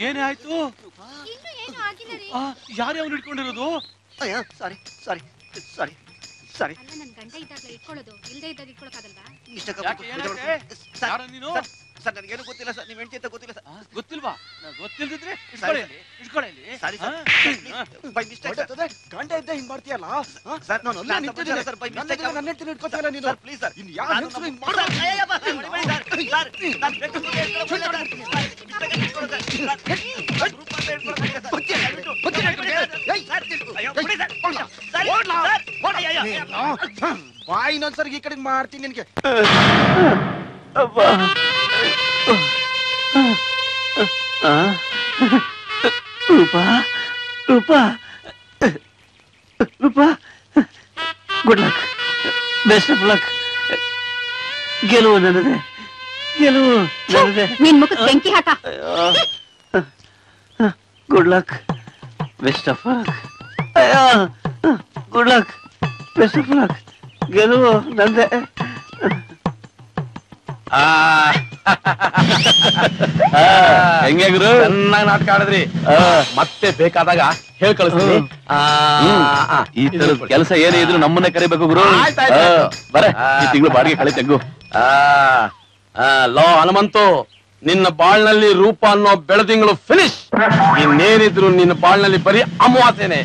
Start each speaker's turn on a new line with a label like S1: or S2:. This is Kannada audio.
S1: ಏನೇ ಆಯ್ತು? ಯಾರು ಅವನು ಇಟ್ಕೊಂಡಿರೋದು?
S2: ಸಾರಿ ಸಾರಿ ಸಾರಿ ಸಾರಿ.
S3: ಅಲ್ಲ ನನ್ನ ಗಂಡ ಇದ್ದಾಗಲೇ ಇಟ್ಕೊಳ್ಳೋದು, ಇಲ್ಲದೆ ಇದ್ದಾಗ ಇಟ್ಕೊಳ್ಳೋಕ್ಕಾಗಲ್ವಾ?
S1: ನೀನು
S2: ಸರ್ ನನಗೇನು ಗೊತ್ತಿಲ್ಲ ಸರ್, ನೀವು ಹೆಂಡತಿ ಅಂತ ಗೊತ್ತಿಲ್ಲ ಸರ್.
S1: ಗೊತ್ತಿಲ್ವಾ? ಗೊತ್ತಿಲ್ದಿದ್ರೆ
S2: ಸಾರಿ ಸರ್, ಬೈ ಮಿಸ್ಟೇಕ್
S4: ಗಂಡ ಇದ್ದ ಹಿಂಗ್ ಮಾಡ್ತೀಯಲ್ಲ
S2: ಸರ್. ನಾನು ಅಲ್ಲೇ ನಿಂತಿದ್ದೀನಿ ಸರ್, ಬೈ ಮಿಸ್ಟೇಕ್.
S4: ನನ್ನ ಹೆಂಡತಿನ ಇಟ್ಕೊತೀಯಲ್ಲ ನೀನು.
S2: ಸರ್ ಪ್ಲೀಸ್ ಸರ್,
S4: ಇನ್ನು ಯಾವ ಹೆಂಗಸರು ಹಿಂಗ್ ಮಾಡ್ತಾರೆ? ಬಾಯಿ ಇನ್ನೊಂದ್ಸರಿ ಈ ಕಡೆ ಮಾಡ್ತೀನಿ ನಿನ್ಗೆ.
S1: Roopa Roopa Roopa, good luck, best of luck. ಗೆಲುವು ನನ್ನದೇ, ಗೆಲುವು ನನ್ನದೇ.
S3: ನಿನ್ ಮುಖಕ್ಕೆ ಬೆಂಕಿ ಹಾಕ.
S1: Good luck, best of luck. Good luck, best of luck. ಗೆಲುವು ನಂದೇ.
S5: ಹೆಂಗೆ ಗುರು, ಚೆನ್ನಾಗಿ ನಾಟಕ ಆಡಿದ್ರಿ. ಮತ್ತೆ ಬೇಕಾದಾಗ ಹೇಳ್ ಕಳಿಸ್ತೀನಿ. ಈ ತರದ ಕೆಲಸ ಏನೇ ಇದ್ರು ನಮ್ಮನ್ನೇ ಕರಿಬೇಕು ಗುರು. ಬರ ಈ ತಿಂಗಳು ಬಾಡಿಗೆ ಕಳೆ ತೆಗ್ಗು. ಲೋ ಹನುಮಂತು, ನಿನ್ನ ಬಾಳ್ನಲ್ಲಿ ರೂಪ ಅನ್ನೋ ಬೆಳದಿಂಗಳು ಫಿನಿಶ್. ಇನ್ನೇನಿದ್ರು ನಿನ್ನ ಬಾಳ್ನಲ್ಲಿ ಬರೀ ಅಮಾವಾಸ್ಯೆನೆ.